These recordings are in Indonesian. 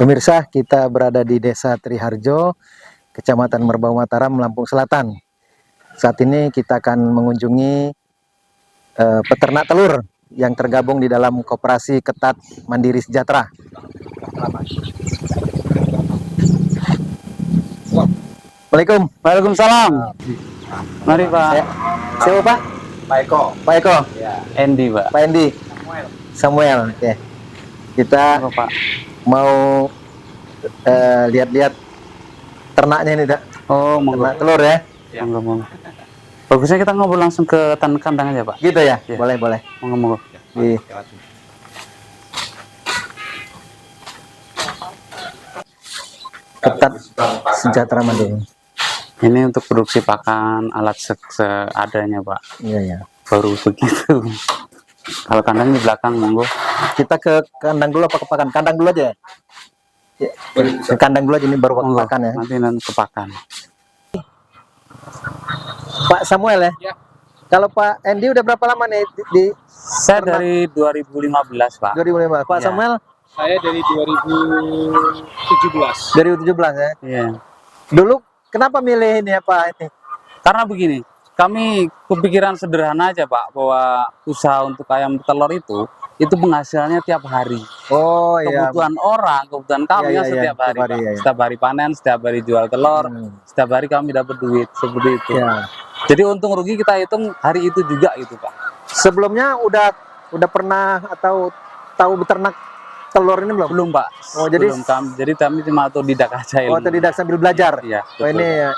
Pemirsa, kita berada di Desa Triharjo, Kecamatan Merbau Mataram, Lampung Selatan. Saat ini kita akan mengunjungi peternak telur yang tergabung di dalam Koperasi Ketat Mandiri Sejahtera. Assalamualaikum. Waalaikumsalam. Mari Pak. Siapa Pak? Pak Eko. Pak Eko. Ya. Endi Pak. Pak Endi. Samuel. Oke. Kita Apa, Pak? mau lihat-lihat ternaknya ini, Dak. Oh, monggo. Ternak telur ya. Monggo, monggo. Bagusnya kita ngobrol langsung ke kandang aja Pak. Gitu ya? Iya. Boleh, boleh. Monggo, monggo. Di Ketat Sejahtera Mandiri. Ini untuk produksi pakan alat seadanya Pak. Iya, ya. Baru begitu. Kalau kandang di belakang, monggo. Kita ke kandang dulu apa ke pakan? Kandang dulu aja ya? Ya, ke kandang dulu aja, ini baru ke Monggo. pakan ya. Nanti ke pakan. Pak Samuel ya? Ya. Kalau Pak Endi udah berapa lama nih di Saya dari 2015 Pak. 2005? Pak Ya. Samuel Saya dari 2017. dari 2017 ya? Iya. Dulu kenapa milih ini ya Pak? Ini? Karena begini, kami kepikiran sederhana aja Pak, bahwa usaha untuk ayam telur itu penghasilannya tiap hari. Oh iya. Kebutuhan orang, kebutuhan kami Iya, kan iya, setiap iya, hari, tiap hari, Pak. iya, iya. Setiap hari panen, setiap hari jual telur, setiap hari kami dapat duit seperti itu. Ya. Jadi untung rugi kita hitung hari itu juga itu Pak. Sebelumnya udah pernah atau tahu beternak telur ini belum? Belum Pak. Oh, jadi- Belum jadi kami cuma otodidak aja Oh, ilmu. tidak sambil belajar. Iya. Oh, betul, ini Pak.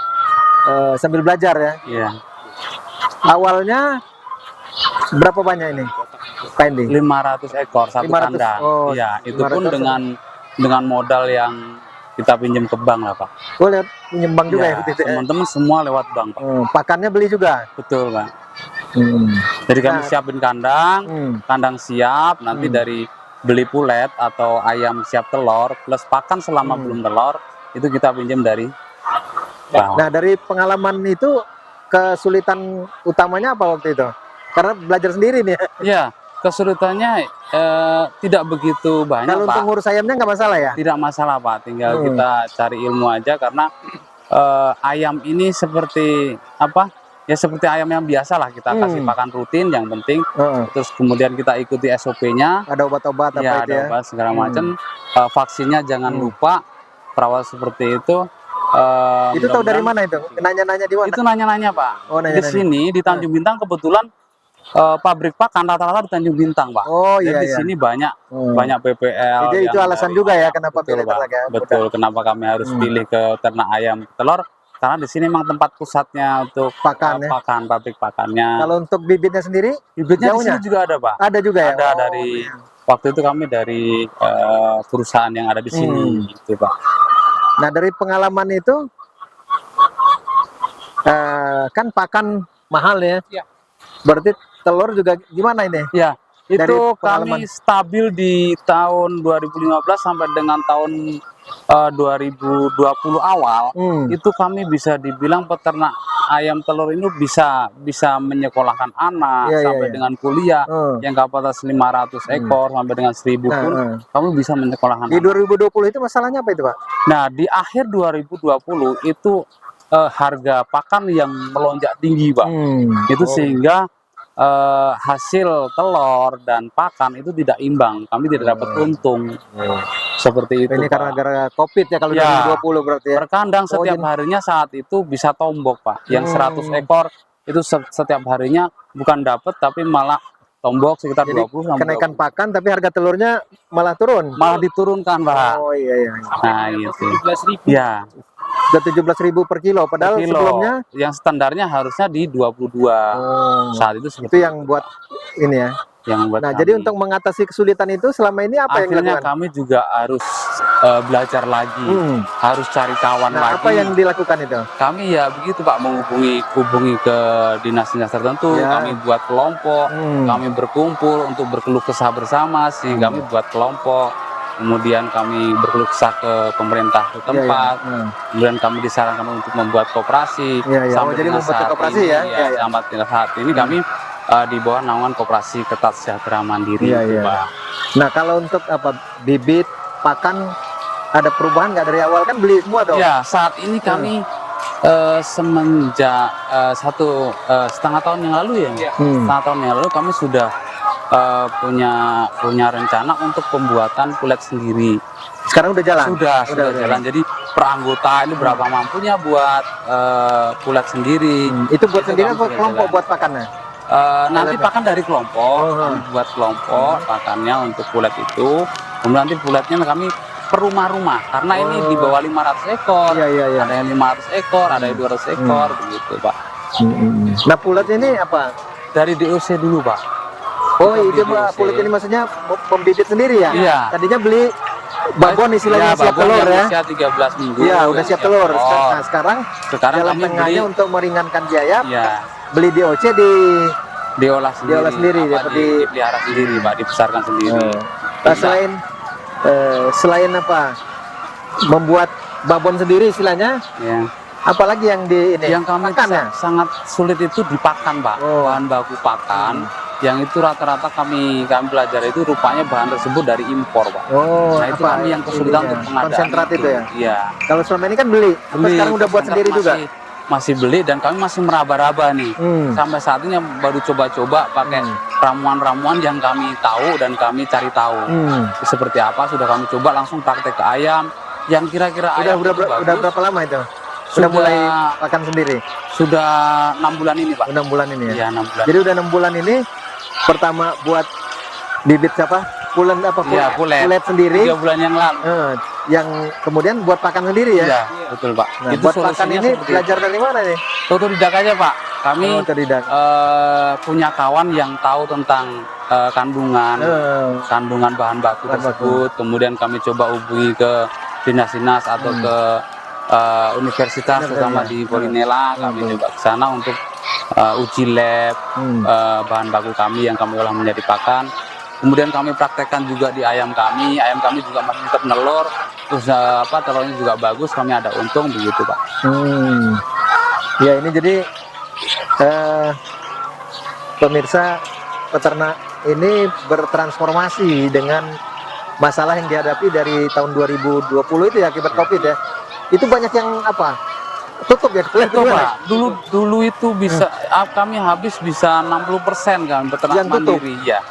sambil belajar ya. Iya. Awalnya berapa banyak ini? Pak Endi? 500 ekor satu 500, kandang. oh, Iya, itu pun 500. dengan modal yang kita pinjam ke bank lah Pak. Oh, lihat menyumbang juga ya, Iya, gitu ya. teman-teman semua lewat bank Pak. Pakannya beli juga. Betul Pak. Hmm. Jadi kami Nah. siapin kandang, Hmm. kandang siap, nanti dari beli pulet atau ayam siap telur plus pakan selama belum telur itu kita pinjam dari bank. Nah, dari pengalaman itu kesulitan utamanya apa waktu itu? Karena belajar sendiri nih. Ya, kesulitannya tidak begitu banyak Kalau Pak. untuk ngurus ayamnya nggak masalah ya? Tidak masalah Pak, tinggal kita cari ilmu aja karena ayam ini seperti apa? Ya seperti ayam yang biasa lah, kita kasih pakan rutin yang penting. Heeh. Terus kemudian kita ikuti SOP-nya. Ada obat-obat apa Ya, itu ada ya? obat segala macam. Vaksinnya jangan lupa, perawat seperti itu. Itu tahu dari mudah-mudahan- mana itu? Nanya-nanya di mana? Itu nanya-nanya Pak. Oh, Di nanya-nanya. sini di Tanjung Bintang kebetulan pabrik pakan rata-rata di Tanjung Bintang Pak. Oh iya, Jadi di iya. sini banyak PPL. Jadi itu yang alasan dari- juga ya kenapa Betul pilih Pak. ternak ya? Betul. Kenapa kami harus pilih ke ternak ayam telur? Karena di sini memang tempat pusatnya untuk Pakan ya? pakan, pabrik pakannya. Kalau untuk bibitnya sendiri Bibitnya di jauhnya? sini juga ada Pak. ada juga ya? Ada Oh, dari iya. waktu itu kami dari perusahaan yang ada di sini, gitu Pak. Nah, dari pengalaman itu kan pakan mahal ya? Iya. Berarti telur juga gimana ini? Ya, Dari itu pengalaman. kami stabil di tahun 2015 sampai dengan tahun 2020 awal. Itu kami bisa dibilang peternak ayam telur ini bisa menyekolahkan anak Iya, iya, sampai iya. dengan kuliah yang kapasitas 500 ekor sampai dengan 1000 pun kami bisa menyekolahkan Di anak. 2020 itu masalahnya apa itu Pak? Nah, di akhir 2020 itu harga pakan yang melonjak tinggi, Pak. Itu sehingga hasil telur dan pakan itu tidak imbang. Kami tidak dapat untung. Seperti itu, Ini Pak. karena gara Covid ya kalau Ya. 2020 berarti ya? Berkandang Oh, setiap jadi- harinya saat itu bisa tombok, Pak. Yang 100 ekor itu setiap harinya bukan dapat tapi malah tombok sekitar Jadi 20 sampai kenaikan pakan tapi harga telurnya malah turun? malah diturunkan, Pak. Oh iya, iya. Nah, gitu. 17.000. Ya, Sudah 17.000 per kilo, padahal per kilo. sebelumnya Yang standarnya harusnya di 22. Saat itu itu seperti yang buat ini ya. yang buat Nah, kami. jadi untuk mengatasi kesulitan itu selama ini apa yang akhirnya dilakukan? kami juga harus belajar lagi, harus cari kawan Nah, lagi. apa yang dilakukan itu? Kami ya begitu Pak, menghubungi ke dinas-dinas tertentu, Ya. kami buat kelompok, kami berkumpul untuk berkeluh kesah bersama, sehingga kami buat kelompok, kemudian kami berkeluh kesah ke pemerintah setempat, kemudian kami disarankan untuk membuat koperasi. Iya, iya. Oh, Sampai jadi dengan membentuk saat koperasi ini, ya? Iya, iya. Sampai dengan saat ini kami di bawah naungan Koperasi Ketat Sejahtera Mandiri, Iya, itu, iya. Pak. Nah, kalau untuk apa bibit pakan ada perubahan nggak dari awal kan beli semua dong? Ya, saat ini kami semenjak 1,5 tahun yang lalu ya, setengah tahun yang lalu kami sudah punya rencana untuk pembuatan kulit sendiri. Sekarang udah jalan? Sudah jalan. Jadi per anggota ini berapa mampunya buat kulit sendiri. Itu buat sendiri kami atau sudah kelompok jalan. buat pakannya? Nanti pakan dari kelompok, kami buat kelompok pakannya untuk kulit itu. Kemudian nanti kuletnya kami per rumah-rumah, karena ini di bawah 500 ekor, Iya. ada yang 500 ekor, ada yang 200 ekor, begitu Pak. Nah pulet ini apa? Dari DOC dulu Pak. Oh Itu itu di DOC. pulet ini maksudnya pembibit sendiri ya? Iya. Tadinya beli babon istilahnya siap babon telur yang ya? usia 13 minggu. Iya udah siap telur. Nah sekarang jalan kami tengahnya beli, untuk meringankan biaya, ya, beli DOC diolah sendiri, apa, dipelihara sendiri Pak, dibesarkan sendiri. Nah, selain apa membuat babon sendiri istilahnya, Ya. apalagi yang di ini Yang kami pakan ya? sangat sulit itu dipakan Pak, bahan baku pakan. Yang itu rata-rata kami belajar itu rupanya bahan tersebut dari impor Pak. Oh, Nah itu apa kami yang kesulitan ininya? untuk pengadaan Konsentrat itu ya? Iya. Kalau selama ini kan beli, apa sekarang udah buat sendiri juga? Masih beli, dan kami masih meraba-raba nih. Sampai saat ini baru coba-coba pakai ramuan-ramuan yang kami tahu dan kami cari tahu. Seperti apa sudah kami coba, langsung praktek ke ayam. Yang kira-kira ayam Udah berapa lama itu? Sudah mulai pakan sendiri? Sudah 6 bulan ini Pak. 6 bulan ini ya? Iya 6 bulan. Jadi udah 6 bulan ini, pertama buat bibit siapa? Pulen apa? Iya, pulet sendiri. 3 bulan yang lalu. Yang kemudian buat pakan sendiri ya? Iya, betul Pak. Nah, Itu buat pakan solusinya ini seperti belajar dari mana nih? itu. Otodidak aja Pak. Kami Otodidak. punya kawan yang tahu tentang kandungan bahan baku tersebut. Kemudian kami coba hubungi ke dinas-dinas atau ke universitas, terutama di Polinela. Kami coba ke sana untuk uji lab bahan baku kami yang kami olah menjadi pakan. Kemudian kami praktekkan juga di ayam kami juga masih tetap nelur, terus telurnya juga bagus, kami ada untung begitu Pak. Ya ini jadi pemirsa, peternak ini bertransformasi dengan masalah yang dihadapi dari tahun 2020 itu ya, akibat COVID ya. Itu banyak yang apa? Tutup ya? Itu Pak, dulu itu bisa kami habis bisa 60% kan peternak yang mandiri ya.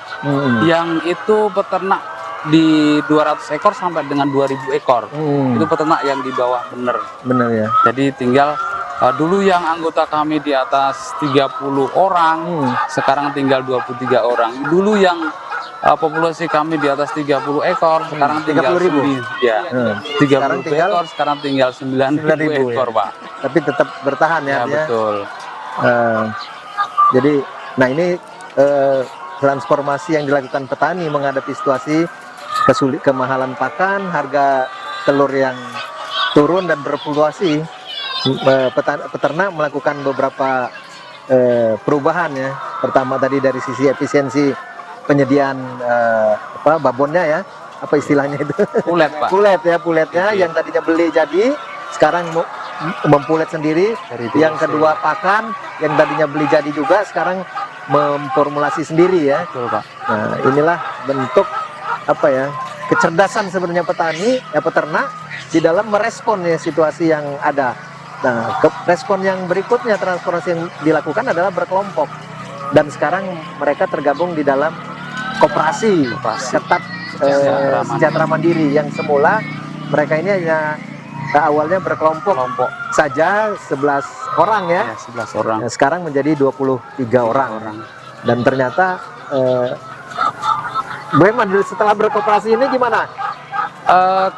Yang itu peternak di 200 ekor sampai dengan 2000 ekor. Itu peternak yang di bawah bener ya. Jadi tinggal dulu yang anggota kami di atas 30 orang, sekarang tinggal 23 orang. Dulu yang populasi kami di atas 30 ekor, sekarang tinggal 30.000. Ya, 30 ekor, sekarang tinggal 9.000 ekor Pak. Tapi tetap bertahan ya? Ya betul. Jadi, nah ini transformasi yang dilakukan petani menghadapi situasi kemahalan pakan, harga telur yang turun dan berfluktuasi. Peternak melakukan beberapa perubahan ya. Pertama tadi dari sisi efisiensi penyediaan babonnya ya, apa istilahnya itu? Pulet Pak. Puletnya yang tadinya beli jadi sekarang mempulet sendiri. Yang kedua pakan yang tadinya beli jadi juga sekarang memformulasi sendiri ya. Betul Pak. Nah inilah bentuk apa ya, kecerdasan sebenarnya petani ya, peternak di dalam merespon ya situasi yang ada. Nah respon yang berikutnya, transformasi yang dilakukan adalah berkelompok, dan sekarang mereka tergabung di dalam koperasi ketat sejahtera mandiri, yang semula mereka ini hanya awalnya berkelompok saja 11 orang ya, 11 orang. Nah, sekarang menjadi 23 orang. Dan ternyata bagaimana setelah berkoperasi ini gimana?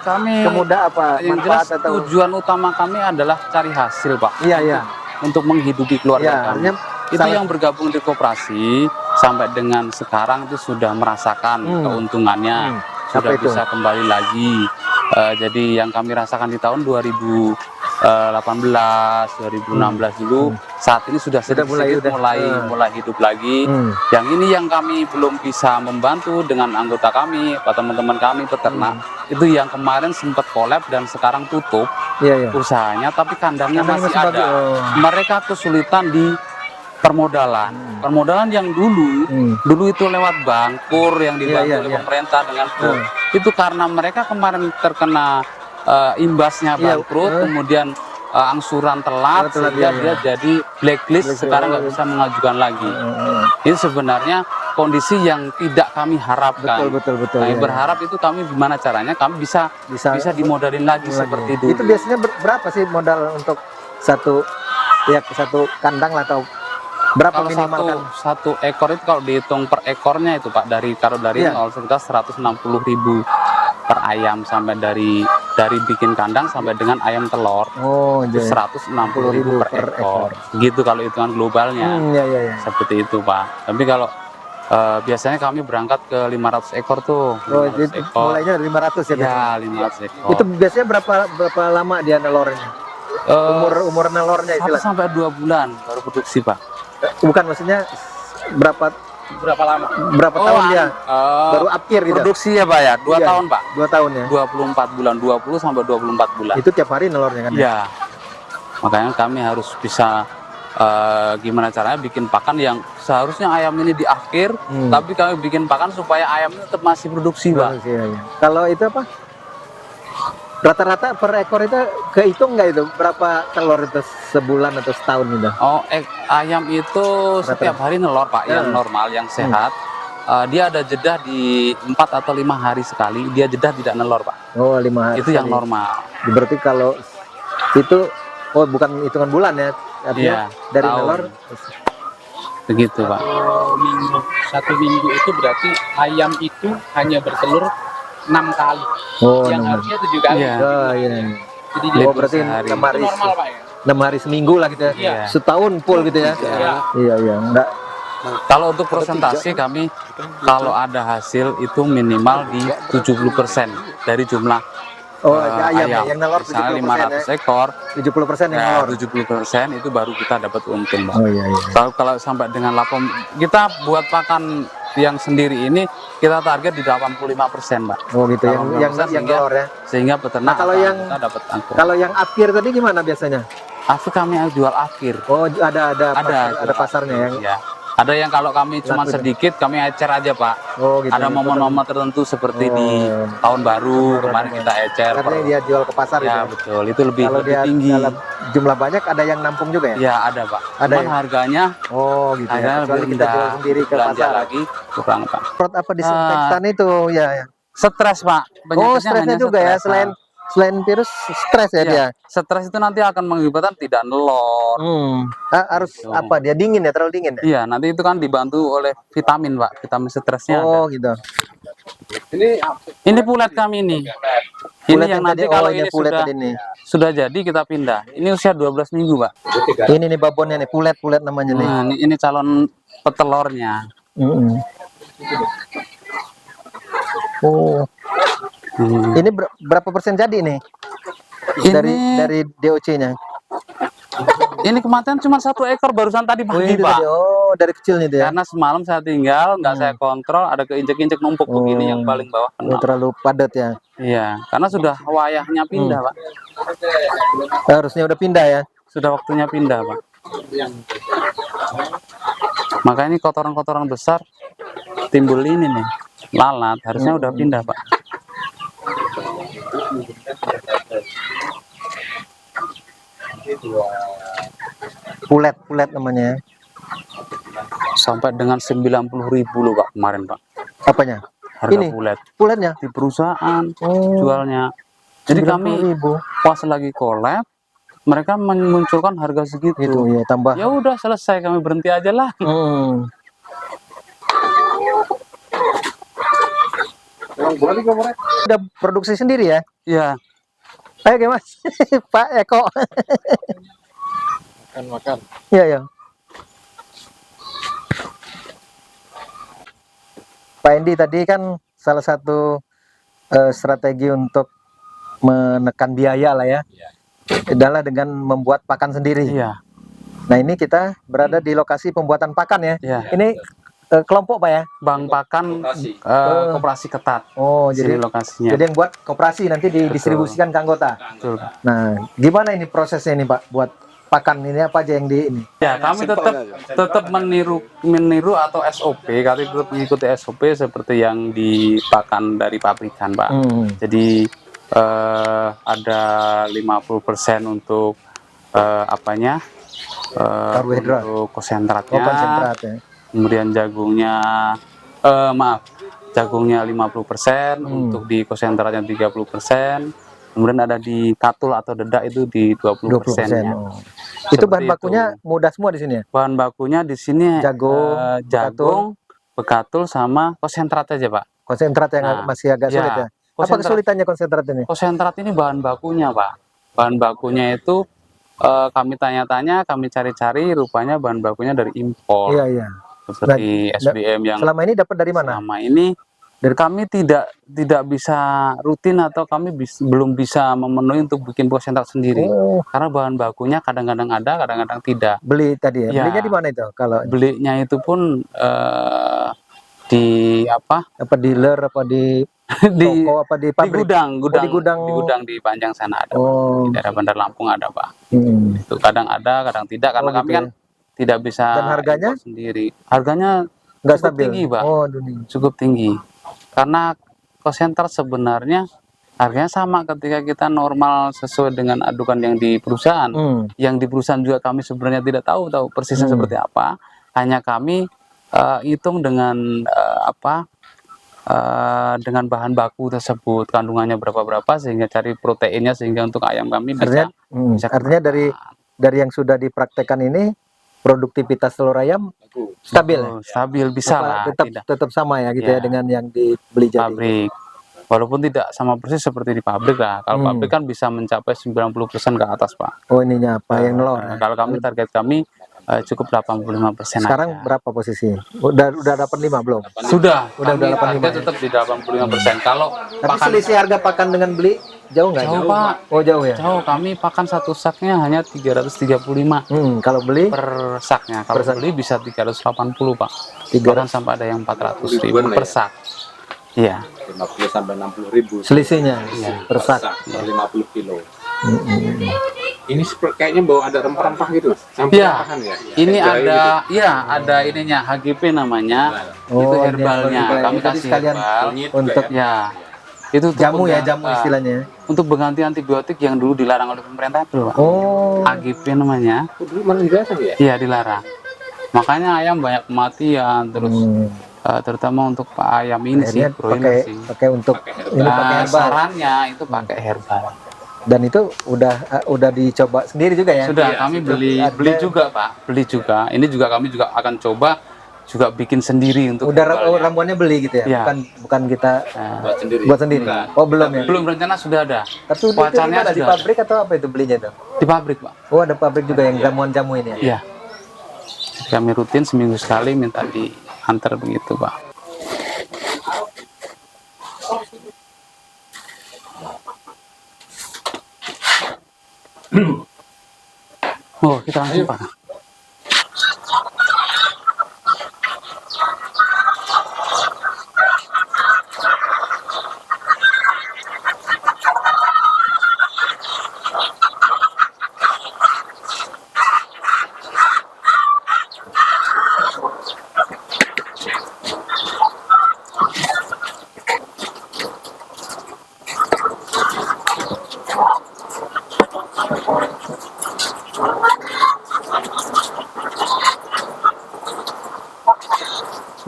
Kami kemudah apa yang manfaat jelas atau tujuan utama kami adalah cari hasil Pak. Iya. Untuk menghidupi keluarga kami. Itu yang bergabung di koperasi sampai dengan sekarang itu sudah merasakan keuntungannya, sudah bisa kembali lagi. Jadi yang kami rasakan di tahun 2018, 2016 dulu, saat ini sudah mulai hidup lagi. Yang ini yang kami belum bisa membantu dengan anggota kami, teman-teman kami peternak. Itu yang kemarin sempat collab dan sekarang tutup usahanya, tapi kandangnya masih ada. Mereka kesulitan di permodalan yang dulu itu lewat bangkur yang dibantu oleh pemerintah dengan itu karena mereka kemarin terkena imbasnya Iya, bangkrut, kemudian angsuran telat, sehingga dia jadi blacklist, sekarang nggak bisa mengajukan lagi. Itu sebenarnya kondisi yang tidak kami harapkan. Betul. Kami Ya. berharap itu kami gimana caranya kami bisa dimodalin lagi seperti dulu. Itu biasanya berapa sih modal untuk satu kandang lah, atau berapa Kalau minimal kan? satu ekor itu kalau dihitung per ekornya itu Pak, kalau dari Iya. nol sekitar 160.000 per ayam, sampai dari bikin kandang sampai dengan ayam telur. Oh, Itu 160.000 per ekor. Gitu kalau hitungan globalnya. Ya. Seperti itu Pak. Tapi kalau biasanya kami berangkat ke 500 ekor tuh. Oh, 500 jadi ekor. mulainya dari 500 ya? Ya, 500 ekor. Itu biasanya berapa lama dia nelornya? Umur nelornya 1 istilah. sampai 2 bulan baru produksi Pak. Bukan, maksudnya berapa lama? Berapa tahun dia? Baru akhir gitu. Produksi ya Pak ya, 2 Iya, tahun Pak. 2 tahun ya. 24 bulan, 20 sampai 24 bulan. Itu tiap hari nelornya kan? Iya. Makanya kami harus bisa gimana caranya bikin pakan yang seharusnya ayam ini di akhir, tapi kami bikin pakan supaya ayam ini tetap masih produksi Pak. Iya. Kalau itu apa? Rata-rata per ekor itu kehitung nggak itu berapa telur itu sebulan atau setahun gitu? Oh, ayam itu setiap hari nelor Pak, yang normal, yang sehat. Dia ada jeda di 4 atau 5 hari sekali, dia jeda tidak nelor Pak. Oh, 5 hari. Itu yang normal. Berarti kalau itu, bukan hitungan bulan ya? Artinya dari tahun. nelor. Begitu Pak. Satu minggu itu berarti ayam itu hanya bertelur 6 kali. Oh, yang 6 harusnya 7 kali. Iya. Iya. Jadi Oh, berarti sehari. 6 hari. itu normal Pak ya. 6 hari seminggu lah gitu ya. Iya. Setahun full gitu ya. Iya. Enggak. Kalau untuk persentase kami, kalau ada hasil itu minimal di 70% dari jumlah ayam ayam. yang nelor Misalnya 70% 500 ekor, 70% yang ya nelor. 70% itu baru kita dapat untung Pak. Oh iya. Kalau sampai dengan kita buat pakan yang sendiri ini kita target di 85% Pak. Oh gitu, yang 85% nelor ya. Sehingga peternak Nah, kalau yang- kita dapat untung. Kalau yang akhir tadi gimana biasanya? Akhir kami jual akhir. Oh, ada Ada pasarnya yang. Ya. Ada yang kalau kami cuma Laku, sedikit kami ecer aja Pak. Oh gitu. Ada momen-momen tertentu seperti di tahun baru kemarin kita ecer. Karena dia jual ke pasar Ya gitu. betul, itu lebih Kalau dia tinggi. dalam jumlah banyak, ada yang nampung juga ya? Ya ada Pak. Ada Cuman ya? harganya Oh gitu ya. harganya Kecuali lebih kita jual rendah. sendiri ke Belanja pasar. lagi kurang Pak. Prot apa disinfektan itu ya? Stres Pak. Oh, Penyakitnya stresnya hanya juga ya, stres, Pak. selain virus, stres ya Iya. dia. Stres itu nanti akan mengakibatkan tidak nelor. Harus Gitu. apa? Dia dingin ya, terlalu dingin ya? Iya, nanti itu kan dibantu oleh vitamin Pak. Vitamin stresnya Oh ada. gitu. Ini pulet kami ini. Ini Pulet yang yang nanti tadi, kalau ini ini pulet sudah tadi nih. sudah jadi kita pindah. Ini usia 12 minggu Pak. Ini nih babonnya nih, pulet namanya nih. Nah, ini calon petelurnya. Oh, Hmm. ini berapa persen jadi nih dari DOC-nya? Ini kematian cuma 1 ekor barusan tadi pagi itu Pak. tadi. Oh, dari kecil nih dia. Karena semalam saya tinggal, nggak saya kontrol, ada keinjek-injek numpuk begini yang paling bawah Oh, kena. terlalu padat ya. Iya, karena sudah wayahnya pindah Pak. Harusnya udah pindah ya. Sudah waktunya pindah Pak. Makanya ini kotoran-kotoran besar timbul ini nih, lalat. Harusnya udah pindah Pak. Pulet namanya. Sampai dengan 90.000 loh Pak kemarin Pak. Apanya? Harga Ini? pulet Puletnya. di perusahaan Oh, jualnya. Jadi kami 90.000. pas lagi collab, mereka memunculkan harga segitu. Itu ya, tambah. Ya udah selesai, kami berhenti aja lah. Udah produksi sendiri ya? Ya, Ayo Oke Mas, Pak Eko. Makan. Iya. Pak Endi, tadi kan salah satu strategi untuk menekan biaya lah ya, adalah dengan membuat pakan sendiri. iya, Nah ini kita berada di lokasi pembuatan pakan ya. iya. Ini kelompok Pak ya? Bank Pakan Koperasi Ketat. Oh, Sini jadi lokasinya. yang buat koperasi nanti didistribusikan ke anggota. Betul. Nah, gimana ini prosesnya ini Pak buat pakan ini, apa aja yang di ini? Ya, kami tetap meniru atau SOP, kami tetap mengikuti SOP seperti yang di pakan dari pabrikan, Pak. Jadi ada 50% untuk apanya? Karbohidrat. Untuk konsentratnya. Oh, konsentrat ya. Kemudian jagungnya jagungnya 50%, untuk di konsentratnya 30%. Kemudian ada di katul atau dedak itu di 20%. 20%. Ya. Oh. Itu bahan Seperti bakunya itu. mudah semua di sini ya? Bahan bakunya di sini Jagung, jagung, bekatul sama konsentrat aja, Pak. Konsentrat yang Nah, masih agak sulit ya? Apa konsentrat, kesulitannya konsentrat ini? konsentrat ini bahan bakunya, Pak. Bahan bakunya itu kami tanya-tanya, kami cari-cari, rupanya bahan bakunya dari impor. Iya, iya. Seperti SBM yang selama ini dapat dari mana? selama ini kami tidak bisa rutin, atau kami belum bisa memenuhi untuk bikin konsentrat sendiri. Oh, Karena bahan bakunya kadang-kadang ada, kadang-kadang tidak. beli tadi ya? Ya. Belinya di mana itu? Kalau Belinya itu pun di apa? apa dealer, apa di di toko, apa di di pabrik? gudang, di gudang. di gudang di Panjang sana ada, Pak. Oh. Di daerah Bandar Lampung ada, Pak. Hmm. Itu kadang ada, kadang tidak, karena Oh, kami gitu kan tidak bisa Dan harganya? impor sendiri. Harganya Nggak cukup stabil? tinggi, Pak. Oh, tinggi. Cukup tinggi. Karena konsentrat sebenarnya harganya sama ketika kita normal sesuai dengan adukan yang di perusahaan. Yang di perusahaan juga kami sebenarnya tidak tahu persisnya seperti apa. Hanya kami hitung dengan dengan bahan baku tersebut, kandungannya berapa sehingga cari proteinnya, sehingga untuk ayam kami bisa artinya dari yang sudah dipraktekkan ini, produktivitas telur ayam stabil ya? Stabil, bisa lah. Tetap sama ya gitu ya dengan yang dibeli jadi pabrik. Walaupun tidak sama persis seperti di pabrik lah. Kalau pabrik kan bisa mencapai 90% ke atas, Pak. Oh, ininya apa yang nelor? Kalau kami, target kami cukup 85% sekarang aja. Berapa posisi? Udah dapat 5 belum? Sudah Udah 85 target tetap di 85%. Kalau tapi selisih harga pakan dengan beli jauh nggak? Jauh, Pak. Oh, jauh ya? Jauh. Kami pakan satu saknya hanya 335 kalau beli per saknya. Kalau beli bisa 380, Pak. 300. Bahkan sampai ada yang 400.000 per sak. Iya. 50 sampai 60.000 selisihnya per sak. 50 kilo. Ini kayaknya bawa ada rempah-rempah gitu. Iya. Ini ada, ada ininya, HGP namanya. Itu herbalnya. Kami kasih sekalian herbal untuk itu jamu ya, jamu istilahnya. Untuk pengganti antibiotik yang dulu dilarang oleh pemerintah itu, Pak. Oh. HGP namanya. Dulu malah dilarang ya? Iya, dilarang. Makanya ayam banyak kematian terus. Terutama untuk ayam ini sih, pakai untuk ini pakai herbal. Sarannya itu pakai herbal. Dan itu udah dicoba sendiri juga ya? Sudah, kami beli juga, Pak. Beli juga. Ini juga kami juga akan coba juga bikin sendiri untuk ramuannya beli gitu ya? Bukan kita buat sendiri. Oh, belum ya? Belum, rencana sudah ada. Tapi wacannya di pabrik atau apa itu belinya itu? Di pabrik, Pak. Oh, ada pabrik juga yang jamuan-jamu ini ya? Iya. Kami rutin seminggu sekali minta diantar begitu, Pak. Oh, kita langsung, Pak.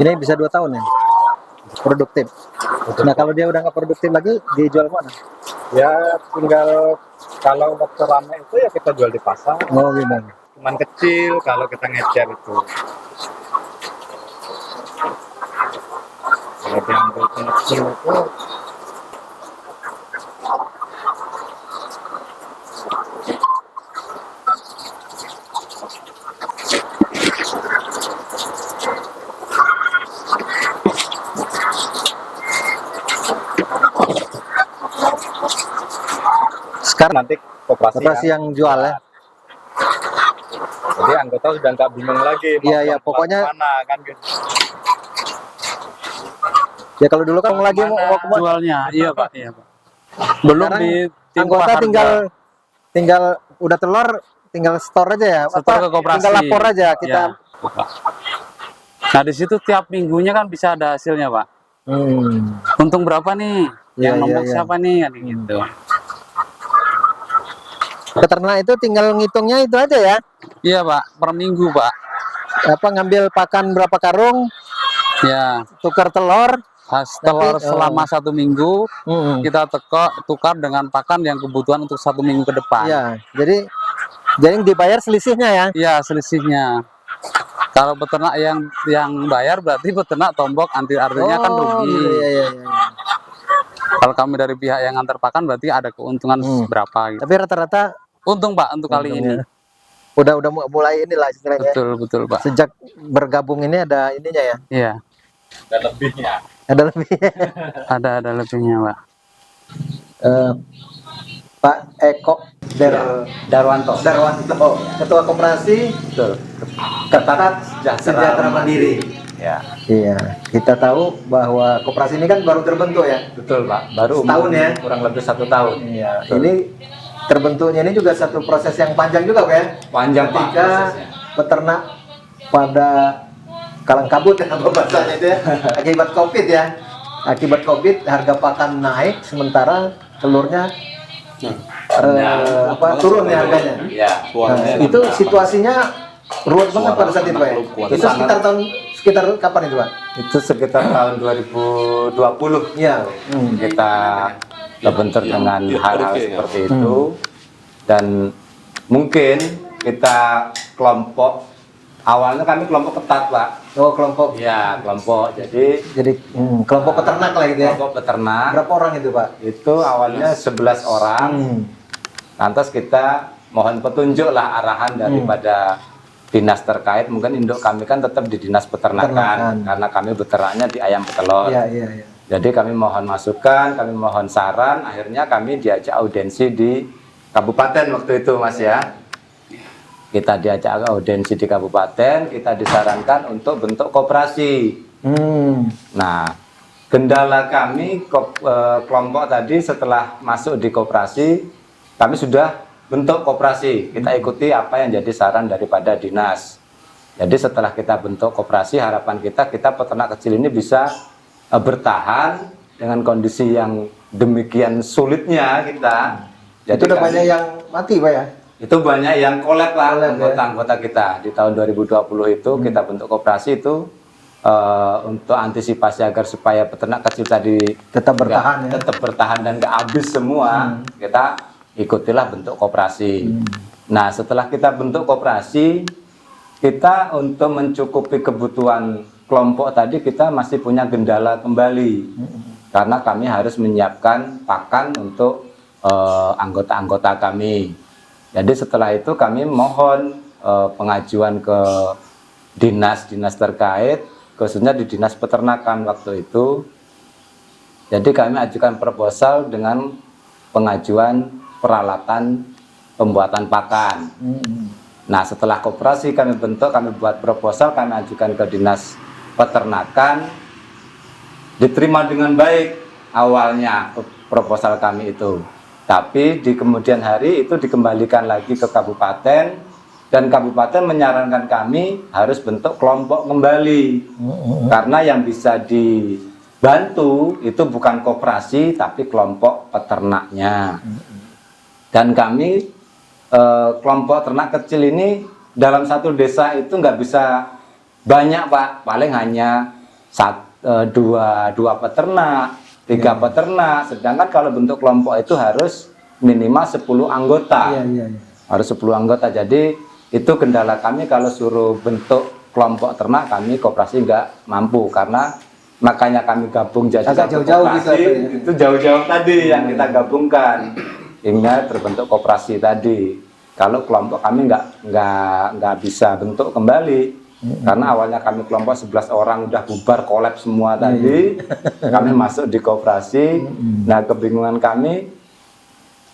Ini bisa 2 tahun ya? Produktif. Nah, kalau dia udah nggak produktif lagi, dijual mana? Ya tinggal kalau waktu ramai itu ya kita jual di pasar. Oh, gimana? Cuman kecil kalau kita ngejar itu. Kalau diambil kecil itu sekarang nanti koperasi yang jual ya. Jadi anggota sudah nggak bingung lagi. Iya, pokoknya mana kan gitu. Ya kalau dulu kan lagi mau kemana? Jualnya, iya, Pak. Iya, Pak. Belum Sekarang di anggota tinggal udah telur, tinggal store aja ya. Store ke koperasi. Tinggal lapor aja kita. Ya, nah, di situ tiap minggunya kan bisa ada hasilnya, Pak. Untung berapa nih? yang Iya, nombok iya. siapa nih kan gitu. Peternak itu tinggal ngitungnya itu aja ya. Iya Pak, per minggu Pak. Apa ngambil pakan berapa karung, Ya, tukar telur. pas telur Nanti, selama 1 minggu mm, kita tukar dengan pakan yang kebutuhan untuk 1 minggu ke depan. iya. Jadi dibayar selisihnya ya. Iya, selisihnya. Kalau peternak yang bayar berarti peternak tombok, artinya kan rugi. Gitu, iya, iya, iya. Kalau kami dari pihak yang antar pakan berarti ada keuntungan berapa gitu. Tapi rata-rata Untung Pak untuk kali ini. untungnya udah mulai inilah istilahnya. Betul Pak. Sejak bergabung ini ada ininya ya. Iya, Dan lebihnya. Ada lebih. ada lebihnya Pak. Pak Eko Darwanto, Ketua Koperasi Betul. Ketat Sejahtera Mandiri. Ya, Iya, kita tahu bahwa koperasi ini kan baru terbentuk ya. betul Pak. Baru Setahun ya? kurang lebih 1 tahun. Iya, Betul. ini terbentuknya ini juga satu proses yang panjang juga, Pak ya. Panjang Pak Ketika prosesnya. peternak pada kalang kabut ya apa bahasanya itu ya, akibat Covid ya. Akibat Covid harga pakan naik sementara telurnya turun ya harganya. Ya, Nah, itu situasinya ruwet banget pada saat itu, Pak ya. Itu sekitar kapan itu, Pak? itu sekitar tahun 2020 Iya. kita terbentur dengan hal-hal seperti itu, dan mungkin kita kelompok awalnya kami kelompok ketat Pak. Oh, kelompok. Ya, kelompok. Jadi Kelompok peternak lah gitu ya. kelompok peternak Berapa orang itu, Pak? itu awalnya 11 orang. Lantas kita mohon petunjuk lah arahan daripada dinas terkait. Mungkin induk kami kan tetap di dinas peternakan karena kami beternaknya di ayam petelur. Iya, iya, iya. Jadi kami mohon masukan, kami mohon saran. Akhirnya kami diajak audiensi di kabupaten waktu itu Mas ya. Kita diajak audiensi di kabupaten, kita disarankan untuk bentuk koperasi. Nah, kendala kami kelompok tadi setelah masuk di koperasi, kami sudah bentuk koperasi. Kita ikuti apa yang jadi saran daripada dinas. Jadi setelah kita bentuk koperasi, harapan kita peternak kecil ini bisa bertahan dengan kondisi yang demikian sulitnya kita. Jadi Itu udah banyak yang mati, Pak ya? itu banyak yang kolab lah Kolab, ya. anggota-anggota kita di tahun 2020 itu kita bentuk koperasi itu untuk antisipasi agar supaya peternak kecil tadi Tetap bertahan ya. tetap bertahan dan nggak habis semua, kita ikutilah bentuk koperasi. Nah, setelah kita bentuk koperasi, kita untuk mencukupi kebutuhan kelompok tadi kita masih punya kendala kembali karena kami harus menyiapkan pakan untuk anggota-anggota kami. Jadi setelah itu kami mohon pengajuan ke dinas-dinas terkait, khususnya di dinas peternakan waktu itu. Jadi kami ajukan proposal dengan pengajuan peralatan pembuatan pakan. Nah, setelah koperasi kami bentuk, kami buat proposal, kami ajukan ke dinas peternakan, diterima dengan baik awalnya proposal kami itu. Tapi di kemudian hari itu dikembalikan lagi ke kabupaten, dan kabupaten menyarankan kami harus bentuk kelompok kembali. Karena yang bisa dibantu itu bukan koperasi tapi kelompok peternaknya. Dan kami kelompok ternak kecil ini dalam satu desa itu nggak bisa banyak Pak, paling hanya dua peternak, 3 peternak. Sedangkan kalau bentuk kelompok itu harus minimal 10 anggota. Harus 10 anggota. Jadi itu kendala kami kalau suruh bentuk kelompok ternak, kami koperasi nggak mampu, karena makanya kami gabung jadi satu jauh-jauh koperasi. gitu ya. Itu jauh-jauh tadi yang kita gabungkan hingga terbentuk koperasi tadi. Kalau kelompok kami nggak bisa bentuk kembali. Karena awalnya kami kelompok 11 orang udah bubar kolab semua tadi, kami masuk di koperasi. Nah, kebingungan kami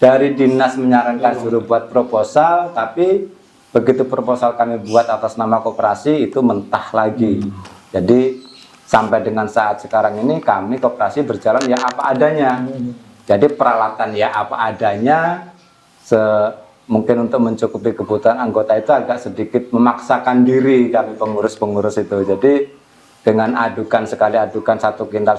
dari dinas menyarankan suruh buat proposal, tapi begitu proposal kami buat atas nama koperasi itu mentah lagi. Jadi sampai dengan saat sekarang ini kami koperasi berjalan ya apa adanya. Jadi peralatan ya apa adanya, mungkin untuk mencukupi kebutuhan anggota itu agak sedikit memaksakan diri kami pengurus-pengurus itu. Jadi dengan adukan sekali adukan 1,5 kintal,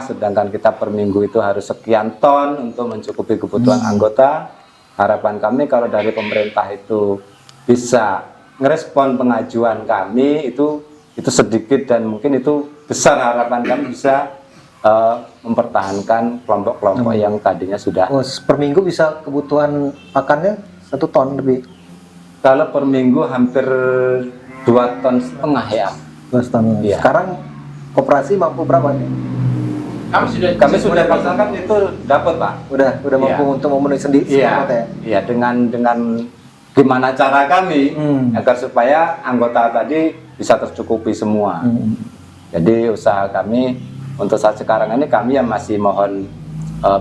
sedangkan kita per minggu itu harus sekian ton untuk mencukupi kebutuhan anggota. Harapan kami kalau dari pemerintah itu bisa ngerespon pengajuan kami itu sedikit dan mungkin itu besar, harapan kami bisa mempertahankan kelompok-kelompok yang tadinya sudah. Oh, per minggu bisa kebutuhan pakannya 1 ton lebih. Kalau per minggu hampir 2,5 ton ya. 2 ton. Iya. Sekarang koperasi mampu berapa nih? Kami sudah pasangkan itu dapat, Pak. Udah mampu Iya. untuk memenuhi sendiri Iya, ya? iya, dengan gimana cara kami agar supaya anggota tadi bisa tercukupi semua. Jadi usaha kami untuk saat sekarang ini kami yang masih mohon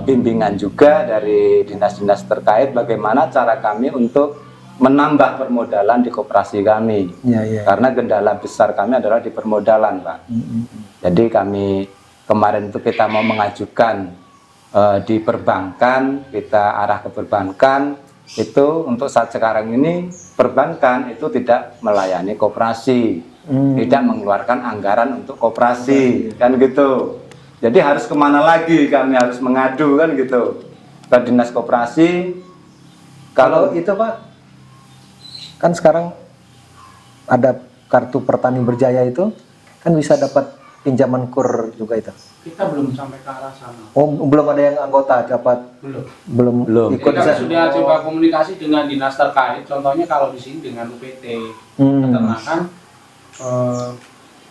bimbingan juga dari dinas-dinas terkait bagaimana cara kami untuk menambah permodalan di koperasi kami. Iya. Karena kendala besar kami adalah di permodalan, Pak. Jadi kami kemarin itu kita mau mengajukan di perbankan, kita arah ke perbankan, itu untuk saat sekarang ini perbankan itu tidak melayani koperasi, tidak mengeluarkan anggaran untuk koperasi, kan gitu. Jadi harus kemana lagi kami harus mengadu, kan gitu, ke dinas koperasi. Kalau itu Pak, kan sekarang ada kartu Petani Berjaya itu, kan bisa dapat pinjaman kur juga itu. Kita belum sampai ke arah sana. Oh, belum ada yang anggota dapat, belum ikut. Kita sudah coba komunikasi dengan dinas terkait. Contohnya kalau di sini dengan UPT peternakan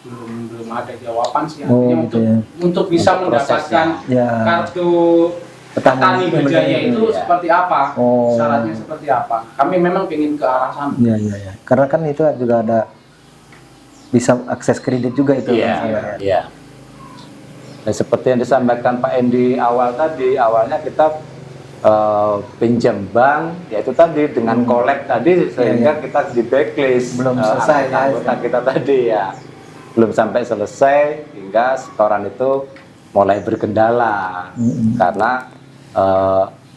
belum ada jawaban sih. Artinya untuk bisa mendapatkan kartu Petani Berjaya itu seperti apa? Syaratnya seperti apa? Kami memang ingin ke arah sana. Iya. Karena kan itu juga ada bisa akses kredit juga itu. Iya. Dan seperti yang disampaikan Pak Endi awal tadi, awalnya kita pinjam bank, yaitu tadi dengan kolek tadi sehingga kita di backlist belum selesai anggota kita tadi ya, belum sampai selesai hingga setoran itu mulai berkendala karena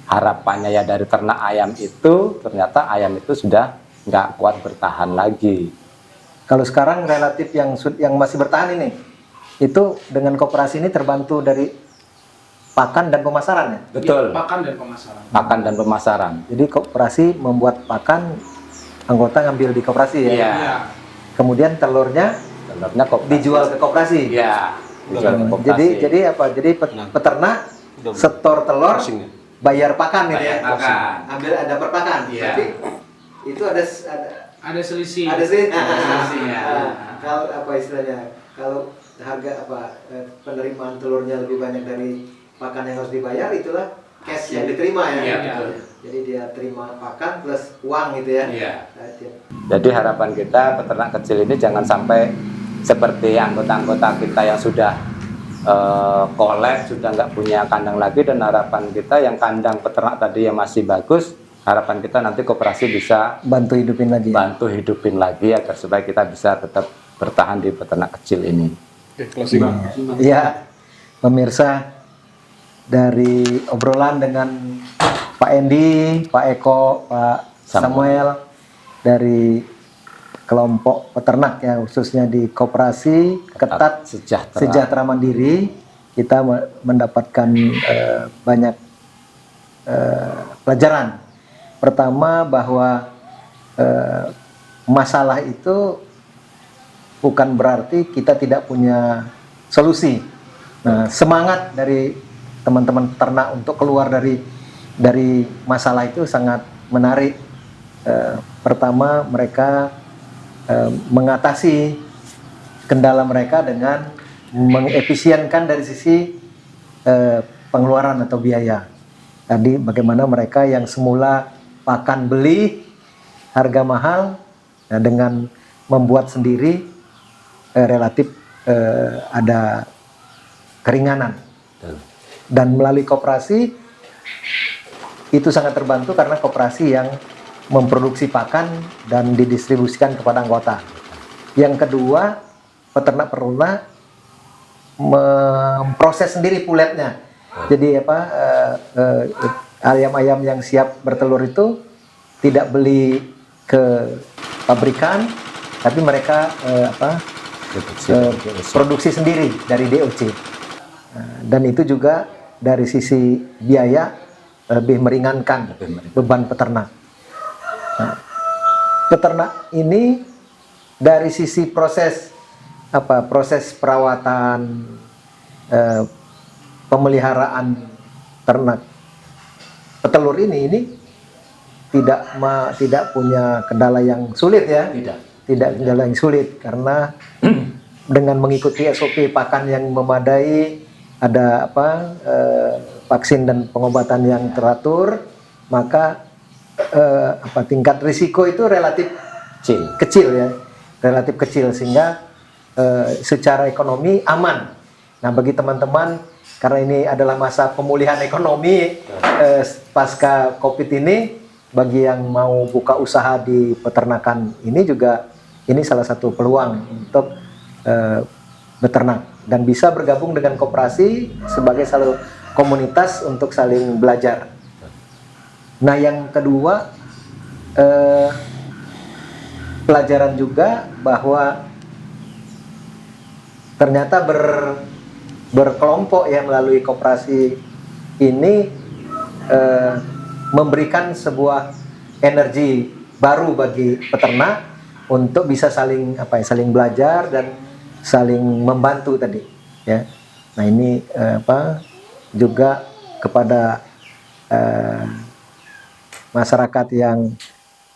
harapannya ya dari ternak ayam itu ternyata ayam itu sudah nggak kuat bertahan lagi. Kalau sekarang relatif yang masih bertahan ini, itu dengan koperasi ini terbantu dari pakan dan pemasaran ya? Betul. Pakan dan pemasaran. Pakan dan pemasaran. Jadi koperasi membuat pakan, anggota ngambil di koperasi ya? Iya. Kemudian telurnya koperasi. dijual ke koperasi? Iya. Dijual ke koperasi. Jadi apa? Jadi peternak setor telur, bayar pakan gitu ya? Pakan. Ambil ada per pakan. Iya. Berarti itu ada selisih. Ada selisih. selisihnya. Kalau apa istilahnya? Kalau harga penerimaan telurnya lebih banyak dari pakan yang harus dibayar, itulah cash yang diterima ya. Iya, betul. Jadi dia terima pakan plus uang gitu ya. Iya. Jadi harapan kita peternak kecil ini jangan sampai seperti anggota-anggota kita yang sudah kolek, sudah nggak punya kandang lagi, dan harapan kita yang kandang peternak tadi yang masih bagus, harapan kita nanti koperasi bisa bantu hidupin lagi agar supaya kita bisa tetap bertahan di peternak kecil ini. Iya, pemirsa, dari obrolan dengan Pak Endi, Pak Eko, Pak Samuel dari kelompok peternak ya, khususnya di koperasi Ketat Sejahtera Mandiri, kita mendapatkan banyak pelajaran. Pertama, bahwa masalah itu bukan berarti kita tidak punya solusi. Nah, semangat dari teman-teman peternak untuk keluar dari masalah itu sangat menarik. Pertama, mereka mengatasi kendala mereka dengan mengefisienkan dari sisi pengeluaran atau biaya. Tadi bagaimana mereka yang semula pakan beli harga mahal, nah, dengan membuat sendiri relatif ada keringanan. Dan melalui koperasi itu sangat terbantu karena koperasi yang memproduksi pakan dan didistribusikan kepada anggota. Yang kedua, peternak memproses sendiri puletnya. Jadi ayam-ayam yang siap bertelur itu tidak beli ke pabrikan, tapi mereka produksi sendiri dari DOC. Dan itu juga dari sisi biaya lebih meringankan beban peternak. Nah, peternak ini dari sisi proses perawatan, pemeliharaan ternak petelur ini tidak punya kendala yang sulit ya. Tidak kendala yang sulit karena dengan mengikuti SOP pakan yang memadai, ada vaksin dan pengobatan yang teratur, maka tingkat risiko itu relatif kecil ya, relatif kecil, sehingga secara ekonomi aman. Nah, bagi teman-teman, karena ini adalah masa pemulihan ekonomi pasca COVID ini, bagi yang mau buka usaha di peternakan ini juga ini salah satu peluang untuk beternak dan bisa bergabung dengan koperasi sebagai satu komunitas untuk saling belajar. Nah, yang kedua, pelajaran juga bahwa ternyata berkelompok ya melalui koperasi ini memberikan sebuah energi baru bagi peternak untuk bisa saling saling belajar dan saling membantu tadi ya. Nah, ini juga kepada masyarakat yang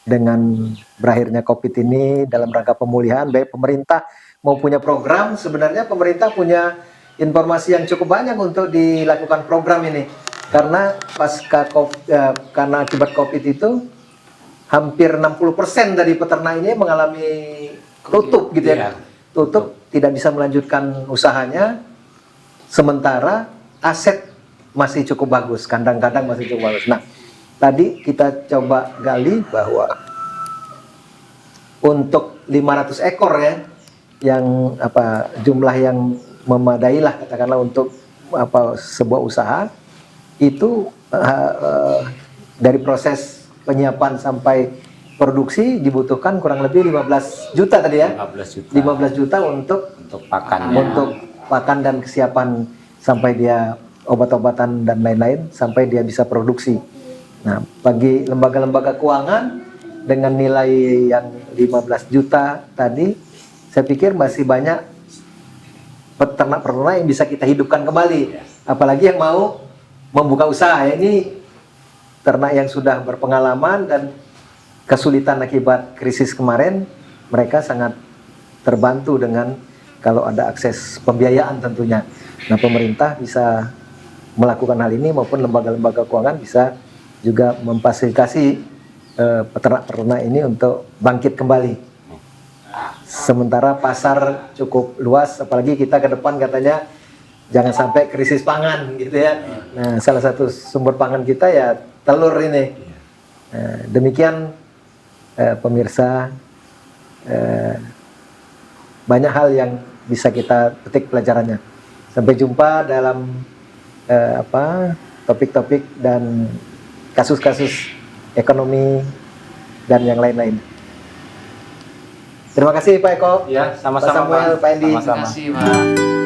dengan berakhirnya COVID ini dalam rangka pemulihan, baik pemerintah mau punya program, sebenarnya pemerintah punya informasi yang cukup banyak untuk dilakukan program ini. Karena karena akibat COVID itu hampir 60% dari peternak ini mengalami tutup gitu ya. Tutup, tidak bisa melanjutkan usahanya, sementara aset masih cukup bagus, kandang-kandang masih cukup bagus. Nah, tadi kita coba gali bahwa untuk 500 ekor ya, yang jumlah yang memadai lah katakanlah untuk sebuah usaha, itu dari proses penyiapan sampai produksi dibutuhkan kurang lebih 15 juta tadi ya. 15 juta untuk pakan. Untuk pakan dan kesiapan sampai dia obat-obatan dan lain-lain sampai dia bisa produksi. Nah, bagi lembaga-lembaga keuangan dengan nilai yang 15 juta tadi, saya pikir masih banyak peternak-peternak yang bisa kita hidupkan kembali. Apalagi yang mau membuka usaha. Ini ternak yang sudah berpengalaman dan kesulitan akibat krisis kemarin, mereka sangat terbantu dengan kalau ada akses pembiayaan tentunya. Nah, pemerintah bisa melakukan hal ini maupun lembaga-lembaga keuangan bisa juga memfasilitasi peternak-peternak ini untuk bangkit kembali. Sementara pasar cukup luas, apalagi kita ke depan katanya jangan sampai krisis pangan gitu ya. Nah, salah satu sumber pangan kita ya telur ini. Demikian pemirsa, banyak hal yang bisa kita petik pelajarannya. Sampai jumpa dalam topik-topik dan kasus-kasus ekonomi dan yang lain-lain. Terima kasih Pak Eko, Ya, sama-sama Pak Samuel, Pak Endi. Terima kasih, Pak.